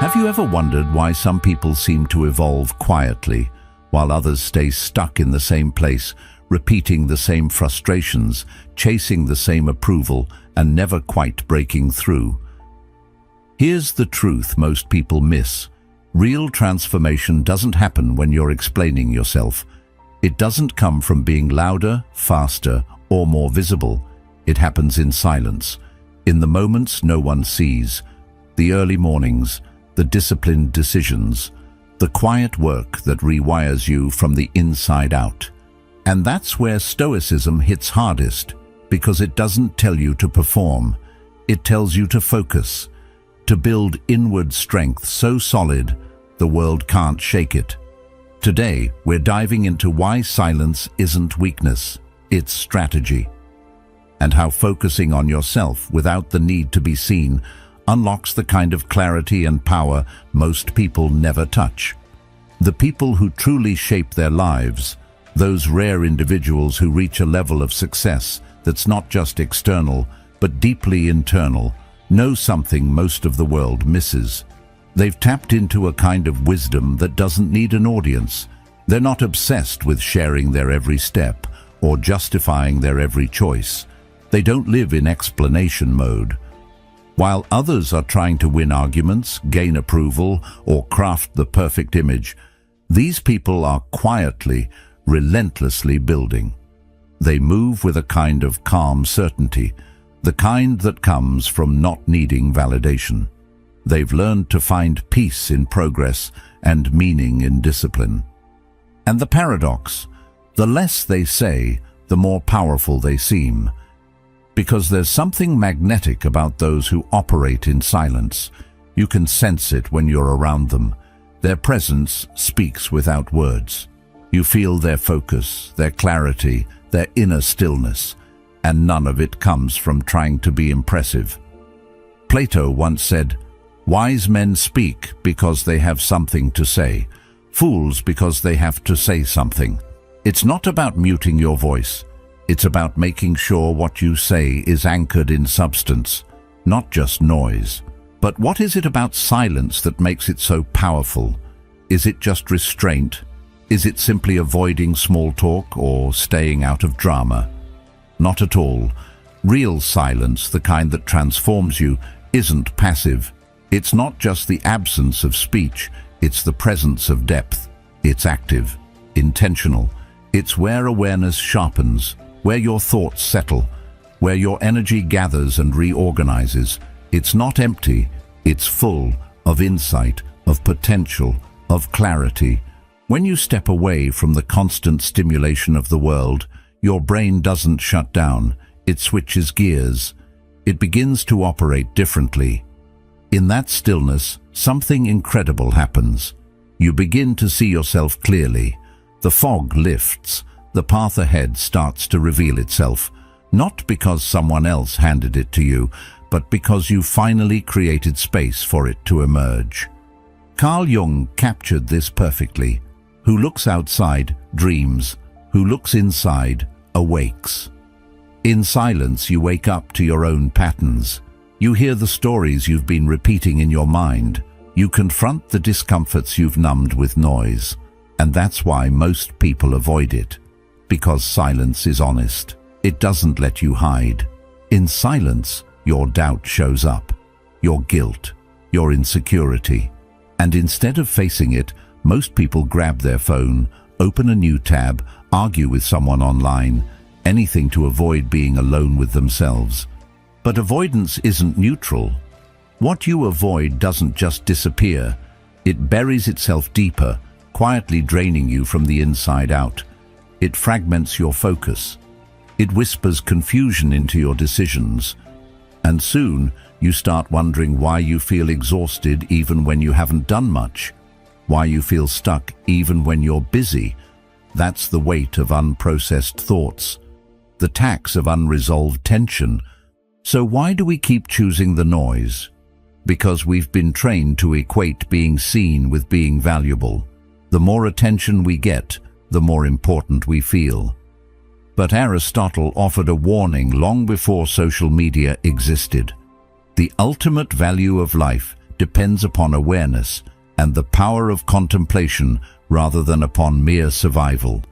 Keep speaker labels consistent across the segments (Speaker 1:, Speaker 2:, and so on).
Speaker 1: Have you ever wondered why some people seem to evolve quietly, while others stay stuck in the same place, repeating the same frustrations, chasing the same approval, and never quite breaking through? Here's the truth most people miss. Real transformation doesn't happen when you're explaining yourself. It doesn't come from being louder, faster, or more visible. It happens in silence, in the moments no one sees, the early mornings, the disciplined decisions, the quiet work that rewires you from the inside out. And that's where Stoicism hits hardest, because it doesn't tell you to perform. It tells you to focus, to build inward strength so solid the world can't shake it. Today, we're diving into why silence isn't weakness, it's strategy, and how focusing on yourself without the need to be seen unlocks the kind of clarity and power most people never touch. The people who truly shape their lives, those rare individuals who reach a level of success that's not just external, but deeply internal, know something most of the world misses. They've tapped into a kind of wisdom that doesn't need an audience. They're not obsessed with sharing their every step or justifying their every choice. They don't live in explanation mode. While others are trying to win arguments, gain approval, or craft the perfect image, these people are quietly, relentlessly building. They move with a kind of calm certainty, the kind that comes from not needing validation. They've learned to find peace in progress and meaning in discipline. And the paradox, the less they say, the more powerful they seem. Because there's something magnetic about those who operate in silence. You can sense it when you're around them. Their presence speaks without words. You feel their focus, their clarity, their inner stillness, and none of it comes from trying to be impressive. Plato once said, "Wise men speak because they have something to say, fools because they have to say something." It's not about muting your voice. It's about making sure what you say is anchored in substance, not just noise. But what is it about silence that makes it so powerful? Is it just restraint? Is it simply avoiding small talk or staying out of drama? Not at all. Real silence, the kind that transforms you, isn't passive. It's not just the absence of speech, it's the presence of depth. It's active, intentional. It's where awareness sharpens, where your thoughts settle, where your energy gathers and reorganizes. It's not empty, it's full of insight, of potential, of clarity. When you step away from the constant stimulation of the world, your brain doesn't shut down, it switches gears. It begins to operate differently. In that stillness, something incredible happens. You begin to see yourself clearly. The fog lifts. The path ahead starts to reveal itself, not because someone else handed it to you, but because you finally created space for it to emerge. Carl Jung captured this perfectly. Who looks outside dreams, who looks inside awakes. In silence, you wake up to your own patterns. You hear the stories you've been repeating in your mind. You confront the discomforts you've numbed with noise. And that's why most people avoid it. Because silence is honest. It doesn't let you hide. In silence, your doubt shows up, your guilt, your insecurity. And instead of facing it, most people grab their phone, open a new tab, argue with someone online, anything to avoid being alone with themselves. But avoidance isn't neutral. What you avoid doesn't just disappear. It buries itself deeper, quietly draining you from the inside out. It fragments your focus. It whispers confusion into your decisions. And soon, you start wondering why you feel exhausted even when you haven't done much. Why you feel stuck even when you're busy. That's the weight of unprocessed thoughts. The tax of unresolved tension. So why do we keep choosing the noise? Because we've been trained to equate being seen with being valuable. The more attention we get, the more important we feel. But Aristotle offered a warning long before social media existed. The ultimate value of life depends upon awareness and the power of contemplation rather than upon mere survival.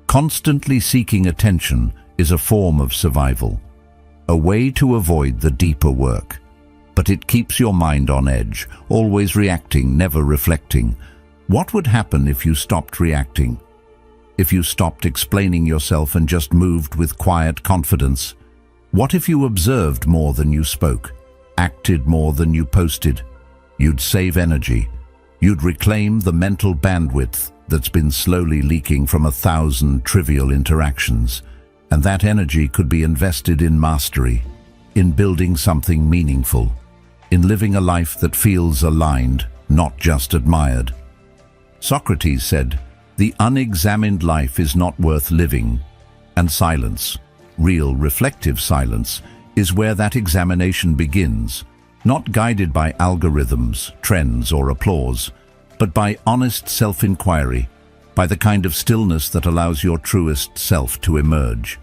Speaker 1: Constantly seeking attention is a form of survival, a way to avoid the deeper work. But it keeps your mind on edge, always reacting, never reflecting. What would happen if you stopped reacting? If you stopped explaining yourself and just moved with quiet confidence? What if you observed more than you spoke, acted more than you posted? You'd save energy. You'd reclaim the mental bandwidth that's been slowly leaking from 1,000 trivial interactions. And that energy could be invested in mastery, in building something meaningful, in living a life that feels aligned, not just admired. Socrates said, "The unexamined life is not worth living," and silence, real reflective silence, is where that examination begins, not guided by algorithms, trends, or applause, but by honest self-inquiry, by the kind of stillness that allows your truest self to emerge.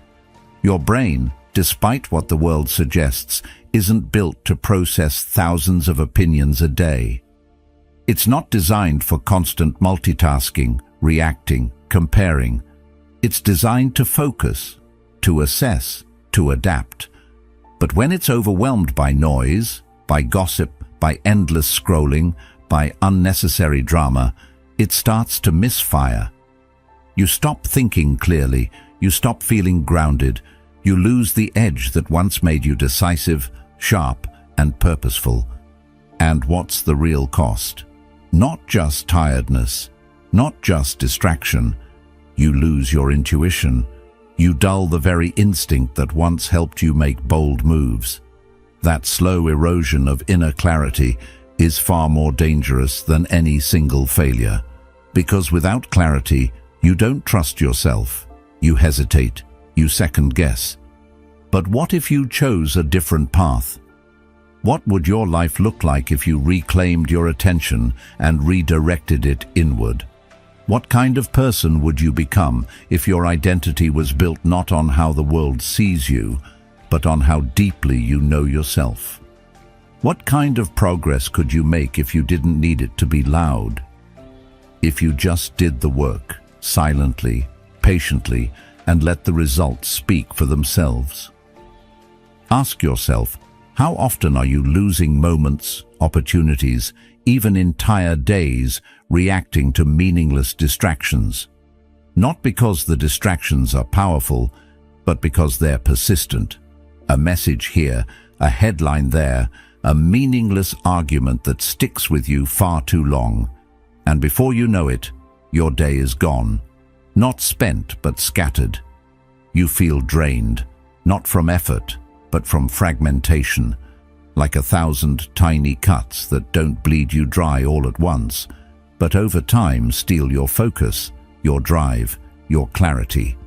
Speaker 1: Your brain, despite what the world suggests, isn't built to process thousands of opinions a day. It's not designed for constant multitasking, reacting, comparing. It's designed to focus, to assess, to adapt. But when it's overwhelmed by noise, by gossip, by endless scrolling, by unnecessary drama, it starts to misfire. You stop thinking clearly, you stop feeling grounded, you lose the edge that once made you decisive, sharp, and purposeful. And what's the real cost? Not just tiredness, not just distraction. You lose your intuition. You dull the very instinct that once helped you make bold moves. That slow erosion of inner clarity is far more dangerous than any single failure. Because without clarity, you don't trust yourself. You hesitate. You second-guess. But what if you chose a different path? What would your life look like if you reclaimed your attention and redirected it inward? What kind of person would you become if your identity was built not on how the world sees you, but on how deeply you know yourself? What kind of progress could you make if you didn't need it to be loud? If you just did the work, silently, patiently, and let the results speak for themselves? Ask yourself, how often are you losing moments, opportunities, even entire days, reacting to meaningless distractions? Not because the distractions are powerful, but because they're persistent. A message here, a headline there, a meaningless argument that sticks with you far too long. And before you know it, your day is gone. Not spent, but scattered. You feel drained, not from effort, but from fragmentation, like 1,000 tiny cuts that don't bleed you dry all at once, but over time steal your focus, your drive, your clarity.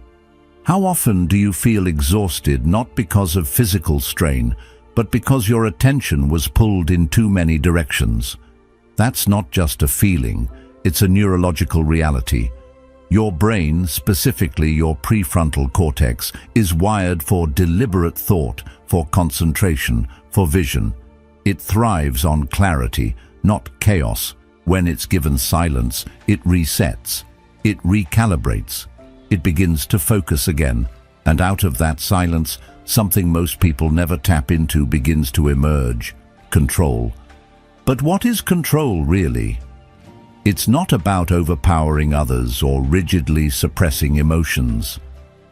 Speaker 1: How often do you feel exhausted not because of physical strain, but because your attention was pulled in too many directions? That's not just a feeling, it's a neurological reality. Your brain, specifically your prefrontal cortex, is wired for deliberate thought, for concentration, for vision. It thrives on clarity, not chaos. When it's given silence, it resets, it recalibrates, it begins to focus again. And out of that silence, something most people never tap into begins to emerge: control. But what is control really? It's not about overpowering others or rigidly suppressing emotions.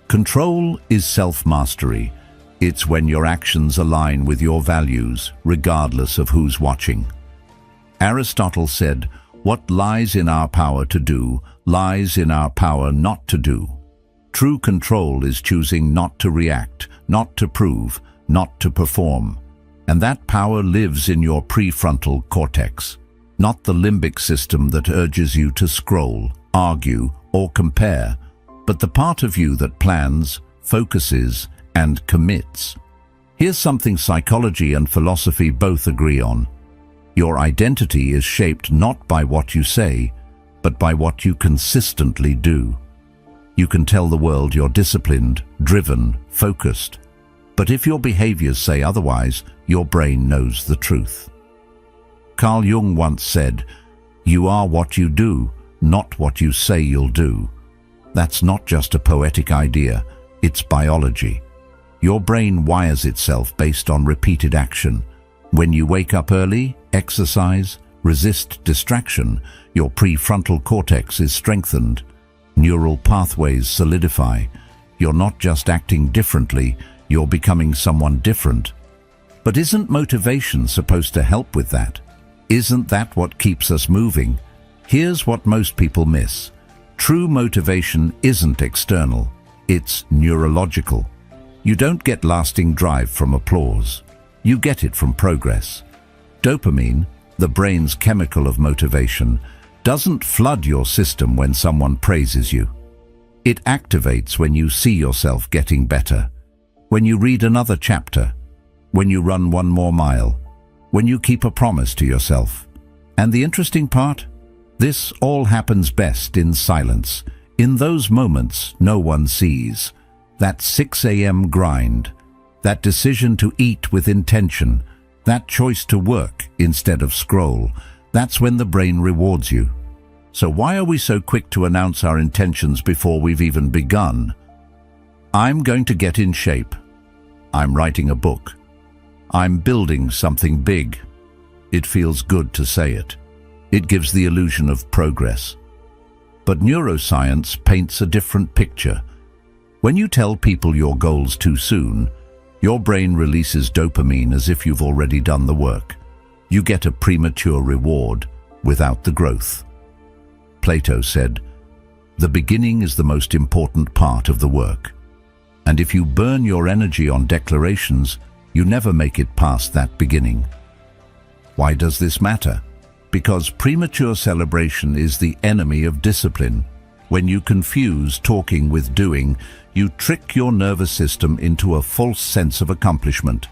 Speaker 1: Control is self-mastery. It's when your actions align with your values, regardless of who's watching. Aristotle said, "What lies in our power to do, lies in our power not to do." True control is choosing not to react, not to prove, not to perform. And that power lives in your prefrontal cortex, not the limbic system that urges you to scroll, argue, or compare, but the part of you that plans, focuses, and commits. Here's something psychology and philosophy both agree on. Your identity is shaped not by what you say, but by what you consistently do. You can tell the world you're disciplined, driven, focused. But if your behaviors say otherwise, your brain knows the truth. Carl Jung once said, "You are what you do, not what you say you'll do." That's not just a poetic idea, it's biology. Your brain wires itself based on repeated action. When you wake up early, exercise, resist distraction, your prefrontal cortex is strengthened. Neural pathways solidify. You're not just acting differently, you're becoming someone different. But isn't motivation supposed to help with that? Isn't that what keeps us moving? Here's what most people miss. True motivation isn't external, it's neurological. You don't get lasting drive from applause. You get it from progress. Dopamine, the brain's chemical of motivation, doesn't flood your system when someone praises you. It activates when you see yourself getting better, when you read another chapter, when you run one more mile, when you keep a promise to yourself. And the interesting part? This all happens best in silence, in those moments no one sees. That 6 a.m. grind, that decision to eat with intention, that choice to work instead of scroll, that's when the brain rewards you. So why are we so quick to announce our intentions before we've even begun? I'm going to get in shape. I'm writing a book. I'm building something big. It feels good to say it. It gives the illusion of progress. But neuroscience paints a different picture. When you tell people your goals too soon, your brain releases dopamine as if you've already done the work. You get a premature reward without the growth. Plato said, "The beginning is the most important part of the work." And if you burn your energy on declarations, you never make it past that beginning. Why does this matter? Because premature celebration is the enemy of discipline. When you confuse talking with doing, you trick your nervous system into a false sense of accomplishment.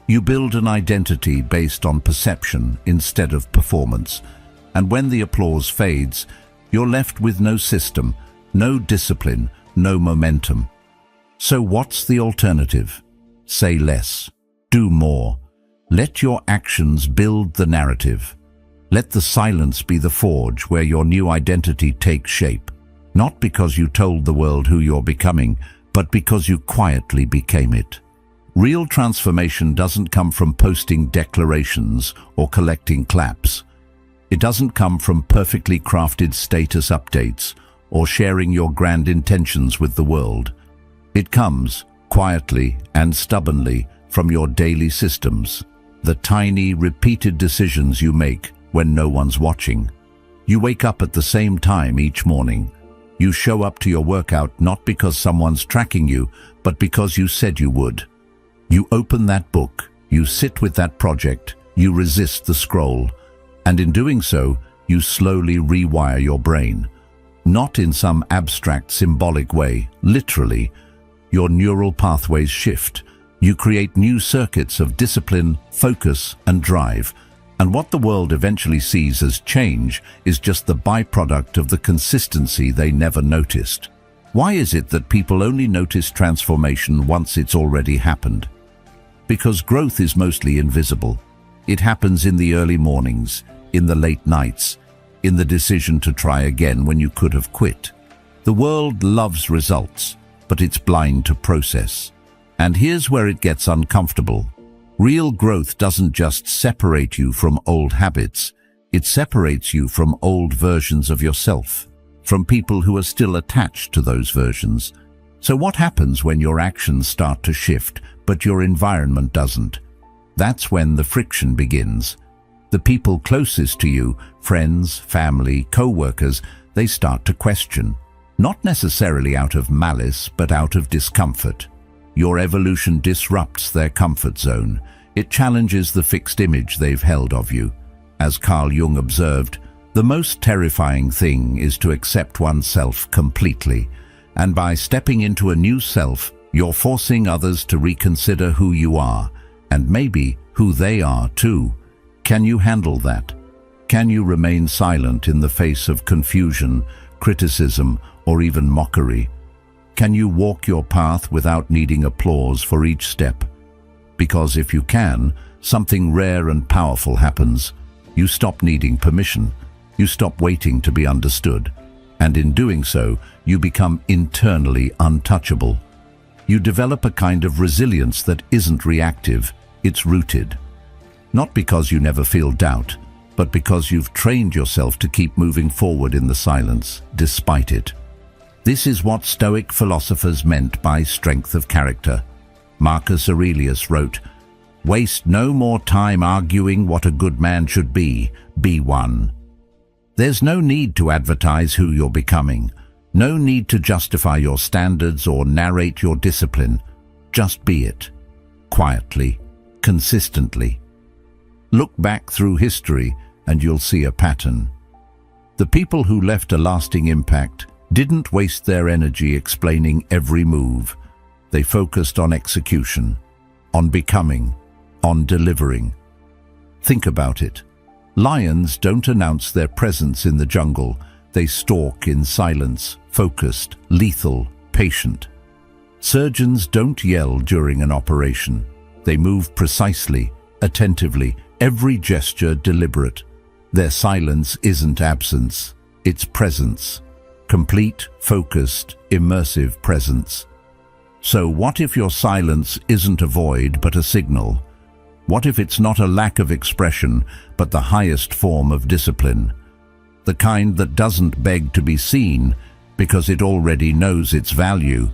Speaker 1: You build an identity based on perception instead of performance. And when the applause fades, you're left with no system, no discipline, no momentum. So what's the alternative? Say less. Do more. Let your actions build the narrative. Let the silence be the forge where your new identity takes shape. Not because you told the world who you're becoming, but because you quietly became it. Real transformation doesn't come from posting declarations or collecting claps. It doesn't come from perfectly crafted status updates or sharing your grand intentions with the world. It comes, quietly and stubbornly, from your daily systems, the tiny, repeated decisions you make when no one's watching. You wake up at the same time each morning. You show up to your workout not because someone's tracking you, but because you said you would. You open that book, you sit with that project, you resist the scroll. And in doing so, you slowly rewire your brain. Not in some abstract, symbolic way, literally. Your neural pathways shift. You create new circuits of discipline, focus, and drive. And what the world eventually sees as change is just the byproduct of the consistency they never noticed. Why is it that people only notice transformation once it's already happened? Because growth is mostly invisible. It happens in the early mornings, in the late nights, in the decision to try again when you could have quit. The world loves results, but it's blind to process. And here's where it gets uncomfortable. Real growth doesn't just separate you from old habits, it separates you from old versions of yourself, from people who are still attached to those versions. So what happens when your actions start to shift, but your environment doesn't? That's when the friction begins. The people closest to you, friends, family, co-workers, they start to question. Not necessarily out of malice, but out of discomfort. Your evolution disrupts their comfort zone. It challenges the fixed image they've held of you. As Carl Jung observed, the most terrifying thing is to accept oneself completely. And by stepping into a new self, you're forcing others to reconsider who you are, and maybe who they are too. Can you handle that? Can you remain silent in the face of confusion, criticism, or even mockery? Can you walk your path without needing applause for each step? Because if you can, something rare and powerful happens. You stop needing permission. You stop waiting to be understood. And in doing so, you become internally untouchable. You develop a kind of resilience that isn't reactive, it's rooted. Not because you never feel doubt, but because you've trained yourself to keep moving forward in the silence, despite it. This is what Stoic philosophers meant by strength of character. Marcus Aurelius wrote, "Waste no more time arguing what a good man should be one." There's no need to advertise who you're becoming. No need to justify your standards or narrate your discipline. Just be it. Quietly, consistently. Look back through history and you'll see a pattern. The people who left a lasting impact didn't waste their energy explaining every move. They focused on execution, on becoming, on delivering. Think about it. Lions don't announce their presence in the jungle. They stalk in silence, focused, lethal, patient. Surgeons don't yell during an operation. They move precisely, attentively, every gesture deliberate. Their silence isn't absence, it's presence. Complete, focused, immersive presence. So what if your silence isn't a void but a signal? What if it's not a lack of expression but the highest form of discipline? The kind that doesn't beg to be seen because it already knows its value.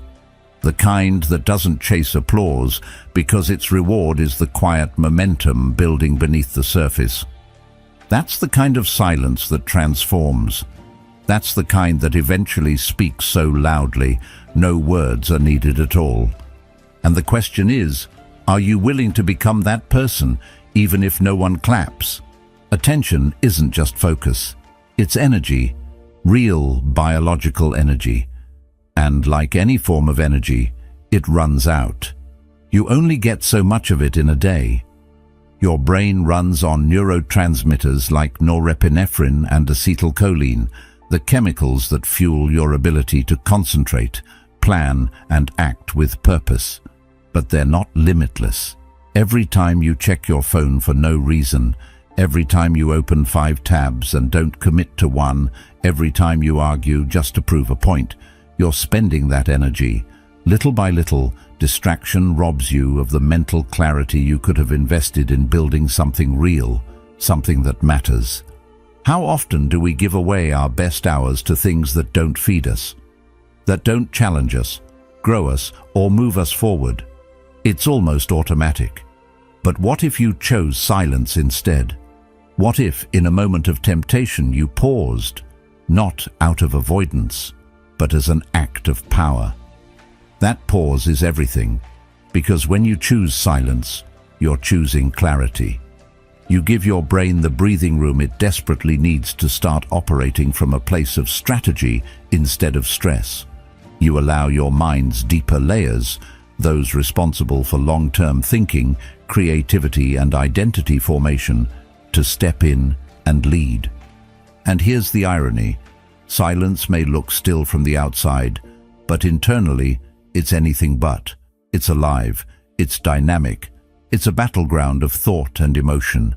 Speaker 1: The kind that doesn't chase applause because its reward is the quiet momentum building beneath the surface. That's the kind of silence that transforms. That's the kind that eventually speaks so loudly, no words are needed at all. And the question is, are you willing to become that person, even if no one claps? Attention isn't just focus. It's energy, real biological energy. And like any form of energy, it runs out. You only get so much of it in a day. Your brain runs on neurotransmitters like norepinephrine and acetylcholine, the chemicals that fuel your ability to concentrate, plan, and act with purpose. But they're not limitless. Every time you check your phone for no reason, every time you open 5 tabs and don't commit to one, every time you argue just to prove a point, you're spending that energy. Little by little, distraction robs you of the mental clarity you could have invested in building something real, something that matters. How often do we give away our best hours to things that don't feed us, that don't challenge us, grow us, or move us forward? It's almost automatic. But what if you chose silence instead? What if, in a moment of temptation, you paused, not out of avoidance, but as an act of power? That pause is everything, because when you choose silence, you're choosing clarity. You give your brain the breathing room it desperately needs to start operating from a place of strategy instead of stress. You allow your mind's deeper layers, those responsible for long-term thinking, creativity, and identity formation, to step in and lead. And here's the irony. Silence may look still from the outside, but internally, it's anything but. It's alive, it's dynamic, it's a battleground of thought and emotion.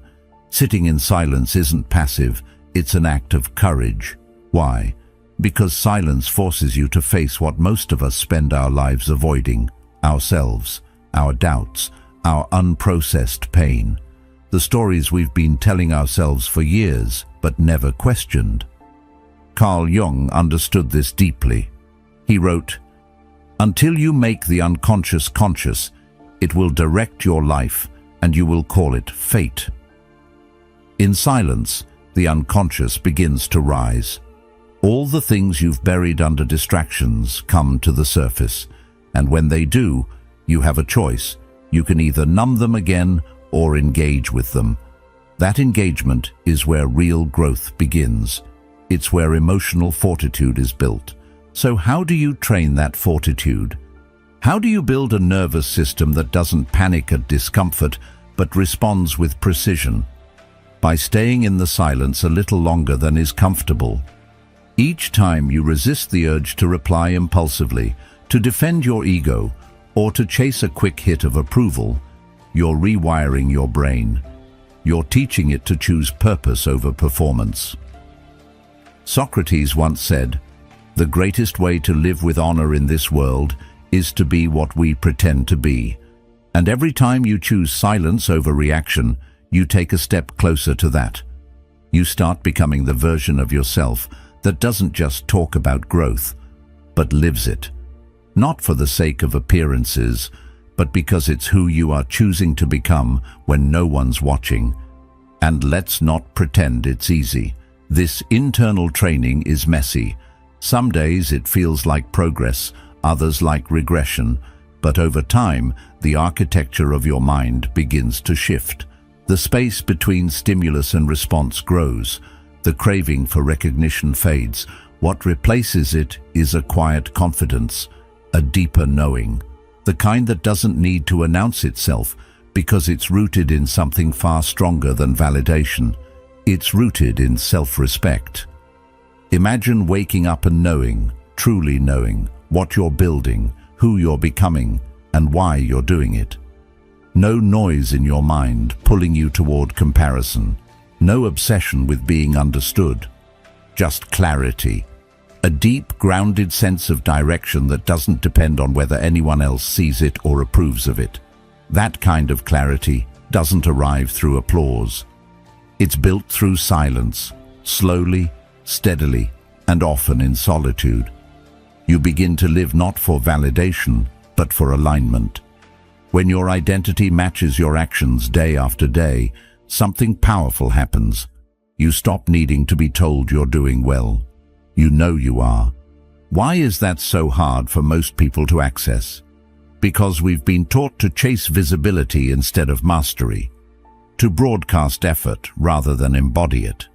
Speaker 1: Sitting in silence isn't passive, it's an act of courage. Why? Because silence forces you to face what most of us spend our lives avoiding: ourselves, our doubts, our unprocessed pain. The stories we've been telling ourselves for years, but never questioned. Carl Jung understood this deeply. He wrote, "Until you make the unconscious conscious, it will direct your life, and you will call it fate." In silence, the unconscious begins to rise. All the things you've buried under distractions come to the surface, and when they do, you have a choice. You can either numb them again or engage with them. That engagement is where real growth begins. It's where emotional fortitude is built. So how do you train that fortitude? How do you build a nervous system that doesn't panic at discomfort but responds with precision? By staying in the silence a little longer than is comfortable. Each time you resist the urge to reply impulsively, to defend your ego, or to chase a quick hit of approval, you're rewiring your brain. You're teaching it to choose purpose over performance. Socrates once said, "The greatest way to live with honor in this world is to be what we pretend to be." And every time you choose silence over reaction, you take a step closer to that. You start becoming the version of yourself that doesn't just talk about growth, but lives it. Not for the sake of appearances, but because it's who you are choosing to become when no one's watching. And let's not pretend it's easy. This internal training is messy. Some days it feels like progress, others like regression, but over time, the architecture of your mind begins to shift. The space between stimulus and response grows. The craving for recognition fades. What replaces it is a quiet confidence, a deeper knowing, the kind that doesn't need to announce itself because it's rooted in something far stronger than validation. It's rooted in self-respect. Imagine waking up and knowing, truly knowing, what you're building, who you're becoming, and why you're doing it. No noise in your mind pulling you toward comparison. No obsession with being understood. Just clarity. A deep, grounded sense of direction that doesn't depend on whether anyone else sees it or approves of it. That kind of clarity doesn't arrive through applause. It's built through silence, slowly, steadily, and often in solitude. You begin to live not for validation, but for alignment. When your identity matches your actions day after day, something powerful happens. You stop needing to be told you're doing well. You know you are. Why is that so hard for most people to access? Because we've been taught to chase visibility instead of mastery, to broadcast effort rather than embody it.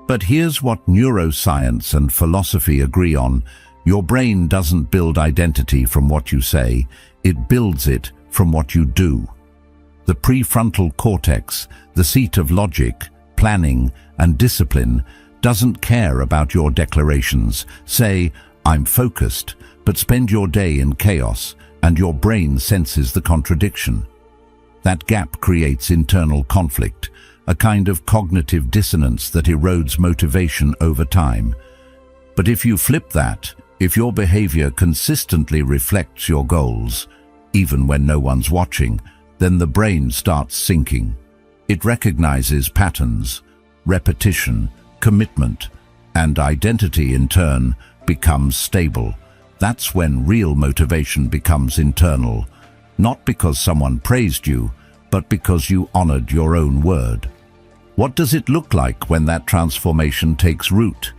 Speaker 1: But here's what neuroscience and philosophy agree on. Your brain doesn't build identity from what you say, it builds it from what you do. The prefrontal cortex, the seat of logic, planning, and discipline, doesn't care about your declarations. Say, "I'm focused," but spend your day in chaos, and your brain senses the contradiction. That gap creates internal conflict, a kind of cognitive dissonance that erodes motivation over time. But if you flip that, if your behavior consistently reflects your goals, even when no one's watching, then the brain starts syncing. It recognizes patterns, repetition, commitment, and identity in turn becomes stable. That's when real motivation becomes internal, not because someone praised you, but because you honored your own word. What does it look like when that transformation takes root?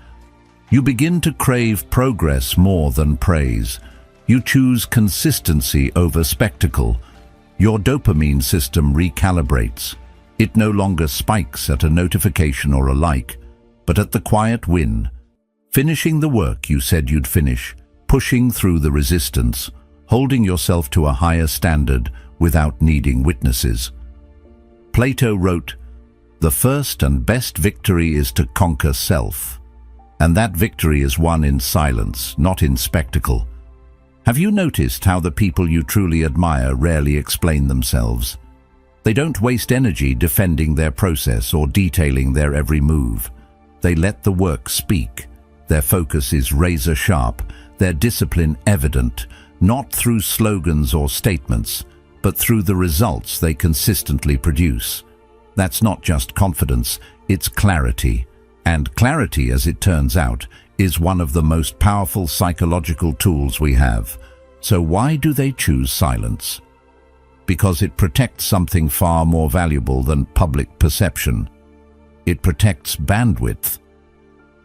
Speaker 1: You begin to crave progress more than praise. You choose consistency over spectacle. Your dopamine system recalibrates. It no longer spikes at a notification or a like, but at the quiet win, finishing the work you said you'd finish, pushing through the resistance, holding yourself to a higher standard without needing witnesses. Plato wrote, "The first and best victory is to conquer self." And that victory is won in silence, not in spectacle. Have you noticed how the people you truly admire rarely explain themselves? They don't waste energy defending their process or detailing their every move. They let the work speak. Their focus is razor sharp, their discipline evident, not through slogans or statements, but through the results they consistently produce. That's not just confidence, it's clarity. And clarity, as it turns out, is one of the most powerful psychological tools we have. So why do they choose silence? Because it protects something far more valuable than public perception. It protects bandwidth.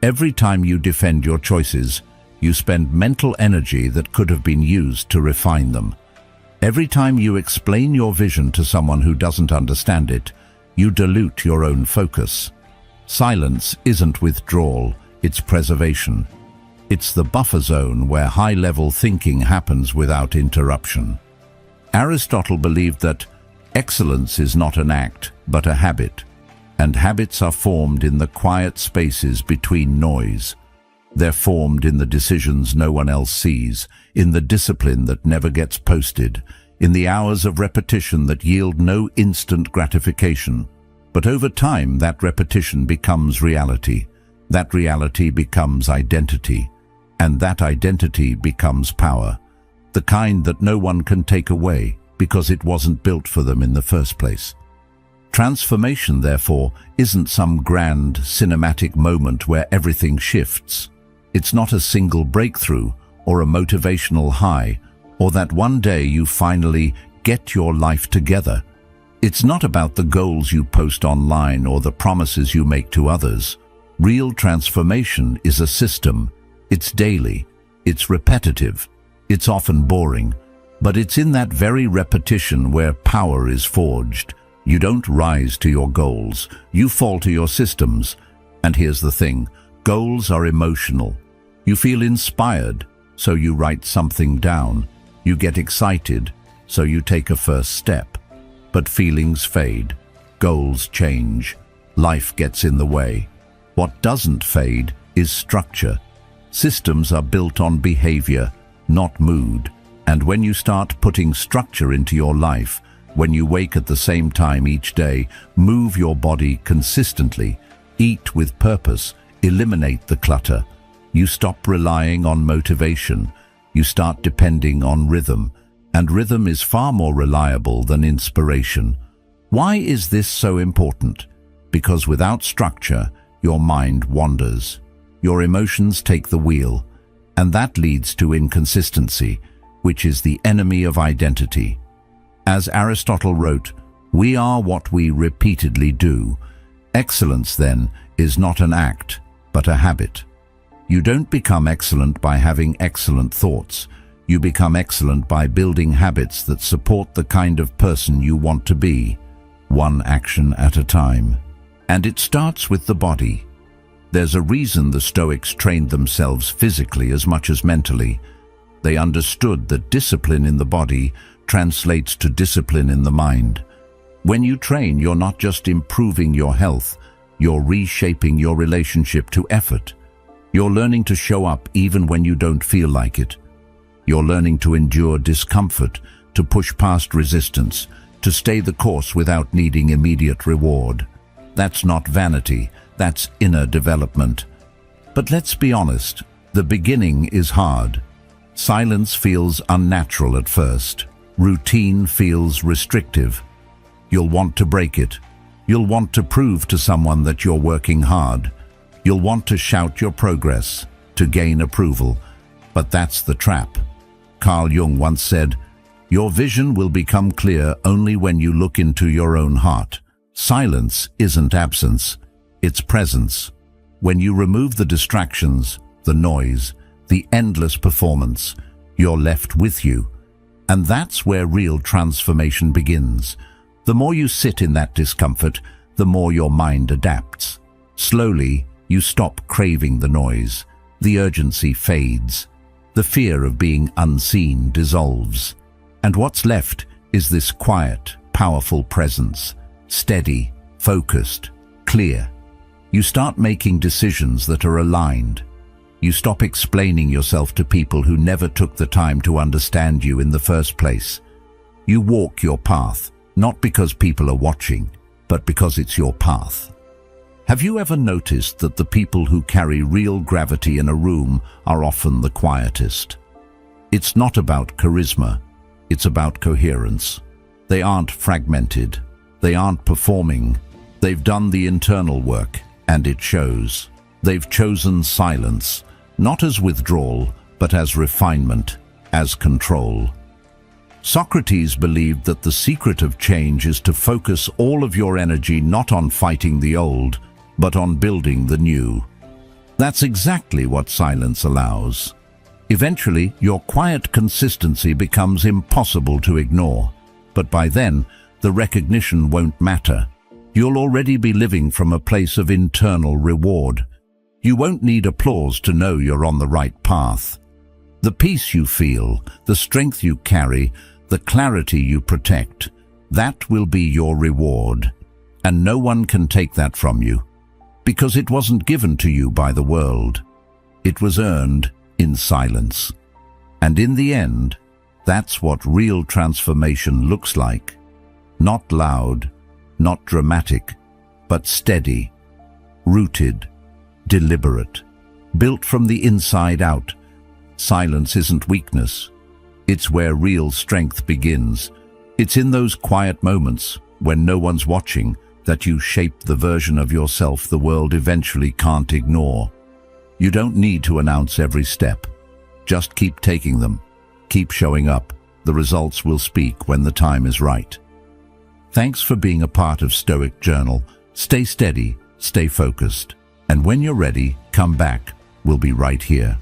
Speaker 1: Every time you defend your choices, you spend mental energy that could have been used to refine them. Every time you explain your vision to someone who doesn't understand it, you dilute your own focus. Silence isn't withdrawal, it's preservation. It's the buffer zone where high-level thinking happens without interruption. Aristotle believed that excellence is not an act, but a habit, and habits are formed in the quiet spaces between noise. They're formed in the decisions no one else sees, in the discipline that never gets posted, in the hours of repetition that yield no instant gratification, But over time, that repetition becomes reality. That reality becomes identity. And that identity becomes power. The kind that no one can take away because it wasn't built for them in the first place. Transformation, therefore, isn't some grand cinematic moment where everything shifts. It's not a single breakthrough or a motivational high, or that one day you finally get your life together. It's not about the goals you post online or the promises you make to others. Real transformation is a system. It's daily, it's repetitive, it's often boring, but it's in that very repetition where power is forged. You don't rise to your goals, you fall to your systems. And here's the thing, goals are emotional. You feel inspired, so you write something down. You get excited, so you take a first step. But feelings fade, goals change, life gets in the way. What doesn't fade is structure. Systems are built on behavior, not mood. And when you start putting structure into your life, when you wake at the same time each day, move your body consistently, eat with purpose, eliminate the clutter, you stop relying on motivation. You start depending on rhythm, and rhythm is far more reliable than inspiration. Why is this so important? Because without structure, your mind wanders. Your emotions take the wheel, and that leads to inconsistency, which is the enemy of identity. As Aristotle wrote, we are what we repeatedly do. Excellence, then, is not an act, but a habit. You don't become excellent by having excellent thoughts. You become excellent by building habits that support the kind of person you want to be, one action at a time. And it starts with the body. There's a reason the Stoics trained themselves physically as much as mentally. They understood that discipline in the body translates to discipline in the mind. When you train, you're not just improving your health, you're reshaping your relationship to effort. You're learning to show up even when you don't feel like it. You're learning to endure discomfort, to push past resistance, to stay the course without needing immediate reward. That's not vanity, that's inner development. But let's be honest, the beginning is hard. Silence feels unnatural at first. Routine feels restrictive. You'll want to break it. You'll want to prove to someone that you're working hard. You'll want to shout your progress, to gain approval. But that's the trap. Carl Jung once said, "Your vision will become clear only when you look into your own heart." Silence isn't absence, it's presence. When you remove the distractions, the noise, the endless performance, you're left with you. And that's where real transformation begins. The more you sit in that discomfort, the more your mind adapts. Slowly, you stop craving the noise. The urgency fades. The fear of being unseen dissolves. And what's left is this quiet, powerful presence. Steady, focused, clear. You start making decisions that are aligned. You stop explaining yourself to people who never took the time to understand you in the first place. You walk your path, not because people are watching, but because it's your path. Have you ever noticed that the people who carry real gravity in a room are often the quietest? It's not about charisma, it's about coherence. They aren't fragmented, they aren't performing. They've done the internal work, and it shows. They've chosen silence, not as withdrawal, but as refinement, as control. Socrates believed that the secret of change is to focus all of your energy not on fighting the old, but on building the new. That's exactly what silence allows. Eventually, your quiet consistency becomes impossible to ignore. But by then, the recognition won't matter. You'll already be living from a place of internal reward. You won't need applause to know you're on the right path. The peace you feel, the strength you carry, the clarity you protect, that will be your reward. And no one can take that from you. Because it wasn't given to you by the world. It was earned in silence. And in the end, that's what real transformation looks like. Not loud, not dramatic, but steady, rooted, deliberate, built from the inside out. Silence isn't weakness. It's where real strength begins. It's in those quiet moments, when no one's watching, that you shape the version of yourself the world eventually can't ignore. You don't need to announce every step. Just keep taking them. Keep showing up. The results will speak when the time is right. Thanks for being a part of Stoic Journal. Stay steady, stay focused. And when you're ready, come back. We'll be right here.